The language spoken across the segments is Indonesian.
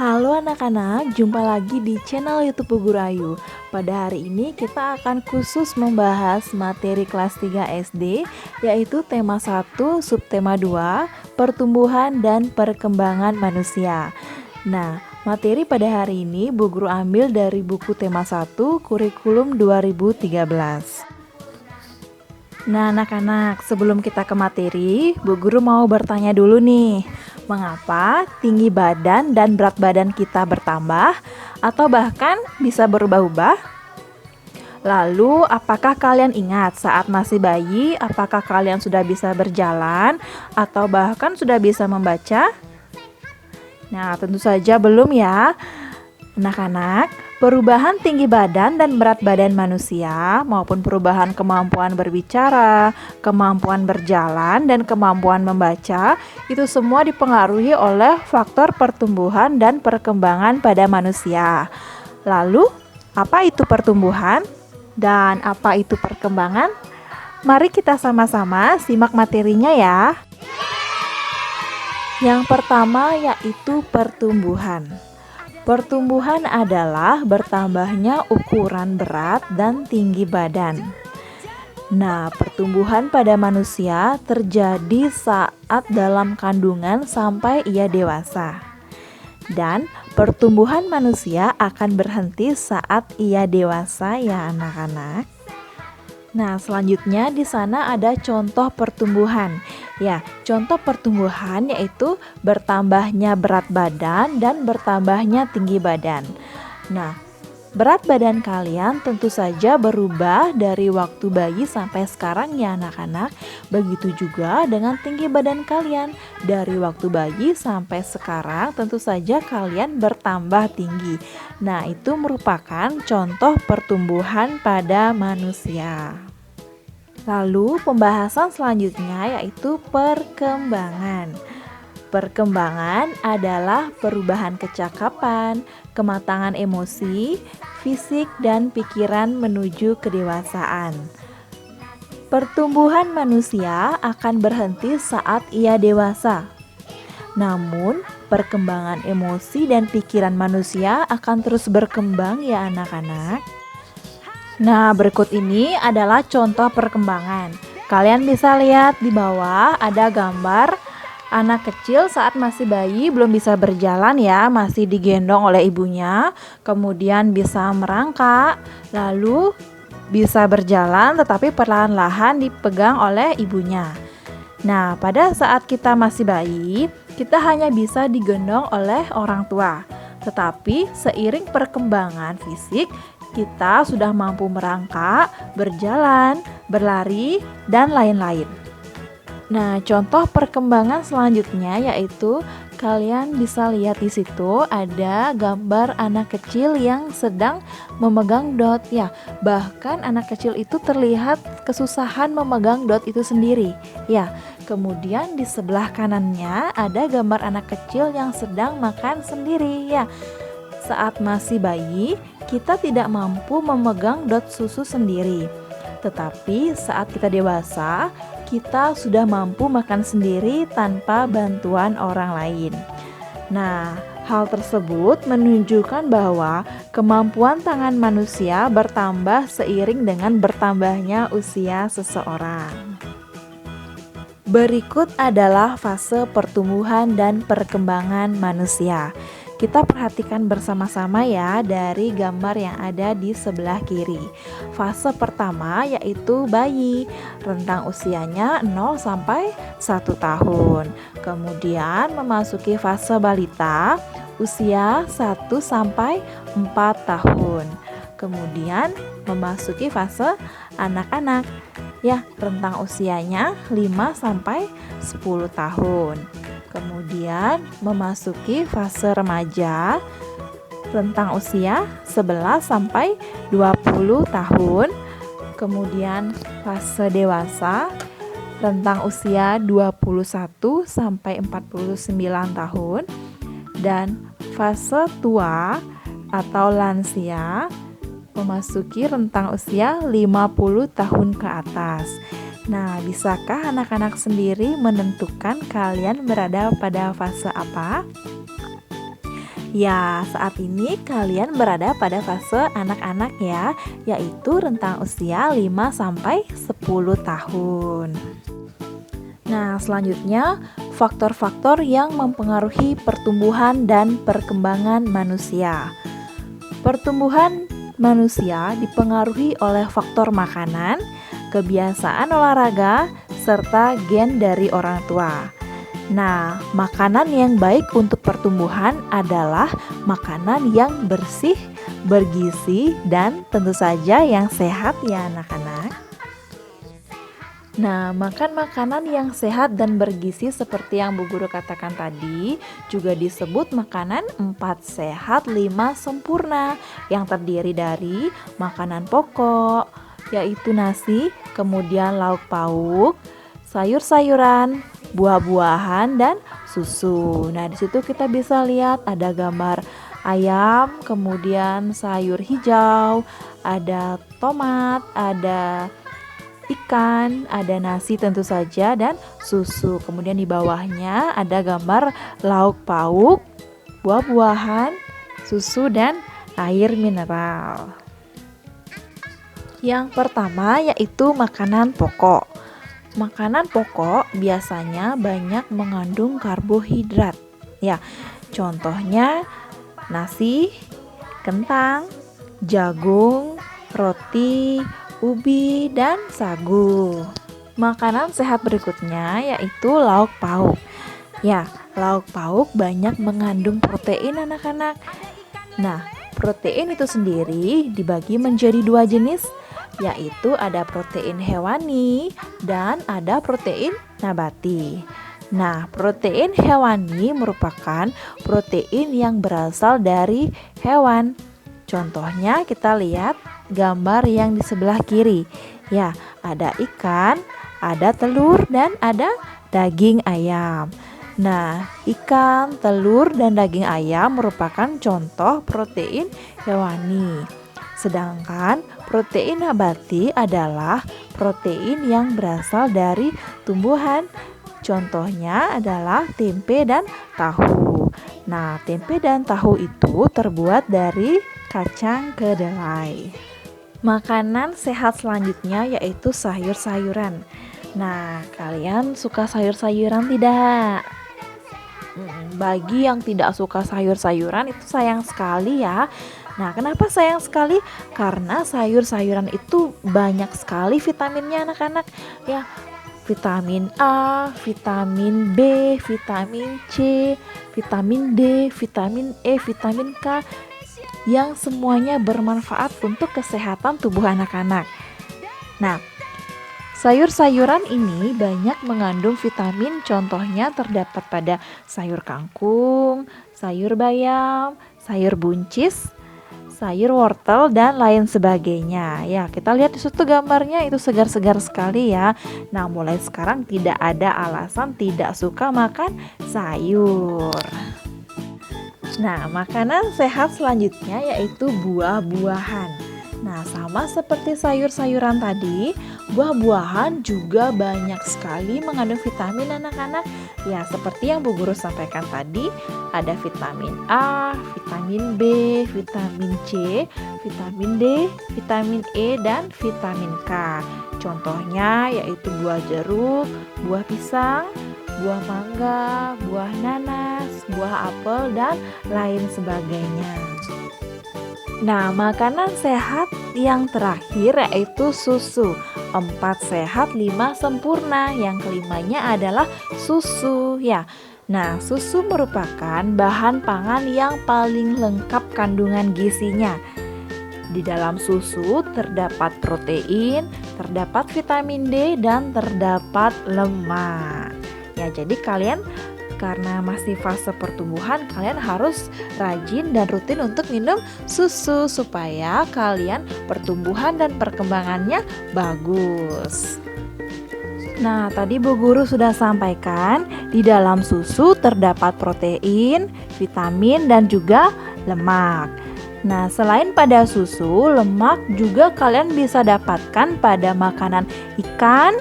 Halo anak-anak, jumpa lagi di channel YouTube Bu Guru Ayu. Pada hari ini kita akan khusus membahas materi kelas 3 SD, yaitu tema 1, subtema 2, pertumbuhan dan perkembangan manusia. Nah, materi pada hari ini Bu Guru ambil dari buku tema 1, kurikulum 2013. Nah anak-anak, sebelum kita ke materi, Bu Guru mau bertanya dulu nih, mengapa tinggi badan dan berat badan kita bertambah atau bahkan bisa berubah-ubah? Lalu, apakah kalian ingat saat masih bayi, apakah kalian sudah bisa berjalan atau bahkan sudah bisa membaca? Nah, tentu saja belum ya. Anak-anak, perubahan tinggi badan dan berat badan manusia maupun perubahan kemampuan berbicara, kemampuan berjalan, dan kemampuan membaca itu semua dipengaruhi oleh faktor pertumbuhan dan perkembangan pada manusia. Lalu, apa itu pertumbuhan dan apa itu perkembangan? Mari kita sama-sama simak materinya ya. Yang pertama yaitu pertumbuhan. Pertumbuhan adalah bertambahnya ukuran berat dan tinggi badan. Nah, pertumbuhan pada manusia terjadi saat dalam kandungan sampai ia dewasa. Dan pertumbuhan manusia akan berhenti saat ia dewasa ya anak-anak. Nah, selanjutnya di sana ada contoh pertumbuhan. Ya, contoh pertumbuhan yaitu bertambahnya berat badan dan bertambahnya tinggi badan. Nah, berat badan kalian tentu saja berubah dari waktu bayi sampai sekarang ya anak-anak. Begitu juga dengan tinggi badan kalian. Dari waktu bayi sampai sekarang tentu saja kalian bertambah tinggi. Nah, itu merupakan contoh pertumbuhan pada manusia. Lalu pembahasan selanjutnya yaitu perkembangan. Perkembangan adalah perubahan kecakapan, kematangan emosi, fisik, dan pikiran menuju kedewasaan. Pertumbuhan manusia akan berhenti saat ia dewasa. Namun, perkembangan emosi dan pikiran manusia akan terus berkembang ya anak-anak. Nah, berikut ini adalah contoh perkembangan. Kalian bisa lihat di bawah ada gambar anak kecil saat masih bayi, belum bisa berjalan ya, masih digendong oleh ibunya, kemudian bisa merangkak, lalu bisa berjalan tetapi perlahan-lahan dipegang oleh ibunya. Nah, pada saat kita masih bayi, kita hanya bisa digendong oleh orang tua. Tetapi seiring perkembangan fisik, kita sudah mampu merangkak, berjalan, berlari, dan lain-lain. Nah, contoh perkembangan selanjutnya yaitu kalian bisa lihat di situ ada gambar anak kecil yang sedang memegang dot ya. Bahkan anak kecil itu terlihat kesusahan memegang dot itu sendiri. Ya, kemudian di sebelah kanannya ada gambar anak kecil yang sedang makan sendiri ya. Saat masih bayi, kita tidak mampu memegang dot susu sendiri. Tetapi saat kita dewasa, kita sudah mampu makan sendiri tanpa bantuan orang lain. Nah, hal tersebut menunjukkan bahwa kemampuan tangan manusia bertambah seiring dengan bertambahnya usia seseorang. Berikut adalah fase pertumbuhan dan perkembangan manusia. Kita perhatikan bersama-sama ya dari gambar yang ada di sebelah kiri. Fase pertama yaitu bayi, rentang usianya 0 sampai 1 tahun. Kemudian memasuki fase balita, usia 1 sampai 4 tahun. Kemudian memasuki fase anak-anak. Ya, rentang usianya 5 sampai 10 tahun. Kemudian memasuki fase remaja, rentang usia 11 sampai 20 tahun. Kemudian fase dewasa, rentang usia 21 sampai 49 tahun. Dan fase tua atau lansia memasuki rentang usia 50 tahun ke atas. Nah, bisakah anak-anak sendiri menentukan kalian berada pada fase apa? Ya, saat ini kalian berada pada fase anak-anak ya, yaitu rentang usia 5 sampai 10 tahun. Nah, selanjutnya faktor-faktor yang mempengaruhi pertumbuhan dan perkembangan manusia. Pertumbuhan manusia dipengaruhi oleh faktor makanan, kebiasaan olahraga, serta gen dari orang tua. Nah, makanan yang baik untuk pertumbuhan adalah makanan yang bersih, bergizi, dan tentu saja yang sehat ya anak-anak. Nah, makan makanan yang sehat dan bergizi seperti yang Bu Guru katakan tadi juga disebut makanan 4 sehat 5 sempurna yang terdiri dari makanan pokok, yaitu nasi, kemudian lauk pauk, sayur-sayuran, buah-buahan, dan susu. Nah, di situ kita bisa lihat ada gambar ayam, kemudian sayur hijau, ada tomat, ada ikan, ada nasi tentu saja, dan susu. Kemudian di bawahnya ada gambar lauk pauk, buah-buahan, susu, dan air mineral. Yang pertama yaitu makanan pokok. Makanan pokok biasanya banyak mengandung karbohidrat. Ya, contohnya nasi, kentang, jagung, roti, ubi, dan sagu. Makanan sehat berikutnya yaitu lauk pauk. Ya, lauk pauk banyak mengandung protein anak-anak. Nah, protein itu sendiri dibagi menjadi 2 jenis, yaitu ada protein hewani dan ada protein nabati. Nah, protein hewani merupakan protein yang berasal dari hewan. Contohnya kita lihat gambar yang di sebelah kiri. Ya, ada ikan, ada telur, dan ada daging ayam. Nah, ikan, telur, dan daging ayam merupakan contoh protein hewani. Sedangkan protein nabati adalah protein yang berasal dari tumbuhan. Contohnya adalah tempe dan tahu. Nah, tempe dan tahu itu terbuat dari kacang kedelai. Makanan sehat selanjutnya yaitu sayur-sayuran. Nah, kalian suka sayur-sayuran tidak? Bagi yang tidak suka sayur-sayuran itu sayang sekali ya. Nah, kenapa sayang sekali? Karena sayur-sayuran itu banyak sekali vitaminnya anak-anak. Ya, vitamin A, vitamin B, vitamin C, vitamin D, vitamin E, vitamin K, yang semuanya bermanfaat untuk kesehatan tubuh anak-anak. Nah, sayur-sayuran ini banyak mengandung vitamin, contohnya terdapat pada sayur kangkung, sayur bayam, sayur buncis, sayur wortel, dan lain sebagainya. Ya, kita lihat di situ gambarnya itu segar-segar sekali ya. Nah, mulai sekarang tidak ada alasan tidak suka makan sayur. Nah, makanan sehat selanjutnya yaitu buah-buahan. Nah, sama seperti sayur-sayuran tadi, buah-buahan juga banyak sekali mengandung vitamin anak-anak. Ya, seperti yang Bu Guru sampaikan tadi, ada vitamin A, vitamin B, vitamin C, vitamin D, vitamin E, dan vitamin K. Contohnya yaitu buah jeruk, buah pisang, buah mangga, buah nanas, buah apel, dan lain sebagainya. Nah, makanan sehat yang terakhir yaitu susu. 4 sehat 5 sempurna. Yang kelimanya adalah susu ya. Nah, susu merupakan bahan pangan yang paling lengkap kandungan gizinya. Di dalam susu terdapat protein, terdapat vitamin D, dan terdapat lemak. Ya, jadi kalian karena masih fase pertumbuhan, kalian harus rajin dan rutin untuk minum susu supaya kalian pertumbuhan dan perkembangannya bagus. Nah, tadi Bu Guru sudah sampaikan di dalam susu terdapat protein, vitamin, dan juga lemak. Nah, selain pada susu, lemak juga kalian bisa dapatkan pada makanan ikan,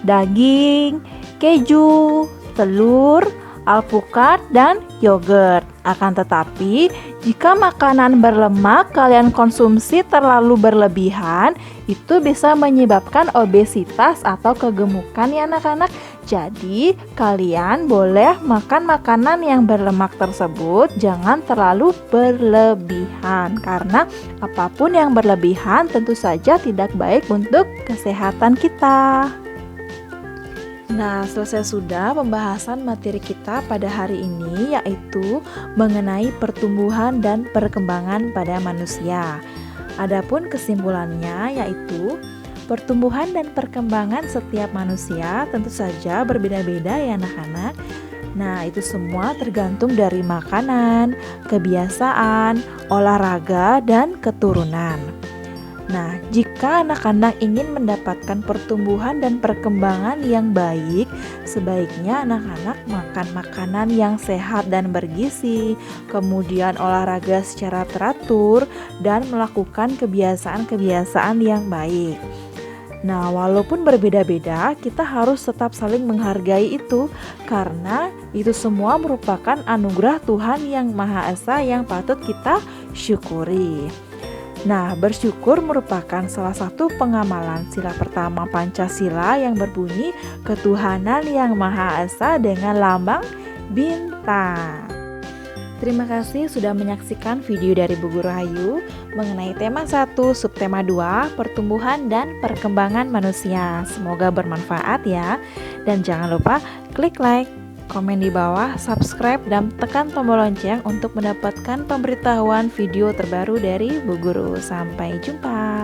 daging, keju, telur, alpukat, dan yogurt. Akan tetapi, jika makanan berlemak kalian konsumsi terlalu berlebihan, itu bisa menyebabkan obesitas atau kegemukan ya anak-anak. Jadi, kalian boleh makan makanan yang berlemak tersebut, jangan terlalu berlebihan. Karena apapun yang berlebihan tentu saja tidak baik untuk kesehatan kita. Nah, selesai sudah pembahasan materi kita pada hari ini, yaitu mengenai pertumbuhan dan perkembangan pada manusia. Adapun kesimpulannya yaitu pertumbuhan dan perkembangan setiap manusia tentu saja berbeda-beda ya anak-anak. Nah, itu semua tergantung dari makanan, kebiasaan, olahraga, dan keturunan. Nah, jika anak-anak ingin mendapatkan pertumbuhan dan perkembangan yang baik, sebaiknya anak-anak makan makanan yang sehat dan bergizi, kemudian olahraga secara teratur, dan melakukan kebiasaan-kebiasaan yang baik. Nah, walaupun berbeda-beda, kita harus tetap saling menghargai itu, karena itu semua merupakan anugerah Tuhan yang Maha Esa yang patut kita syukuri. Nah, bersyukur merupakan salah satu pengamalan sila pertama Pancasila yang berbunyi ketuhanan yang Maha Esa dengan lambang bintang. Terima kasih sudah menyaksikan video dari Bu Guru Hayu mengenai tema 1, subtema 2, pertumbuhan dan perkembangan manusia. Semoga bermanfaat ya. Dan jangan lupa klik like, komen di bawah, subscribe, dan tekan tombol lonceng untuk mendapatkan pemberitahuan video terbaru dari Bu Guru. Sampai jumpa.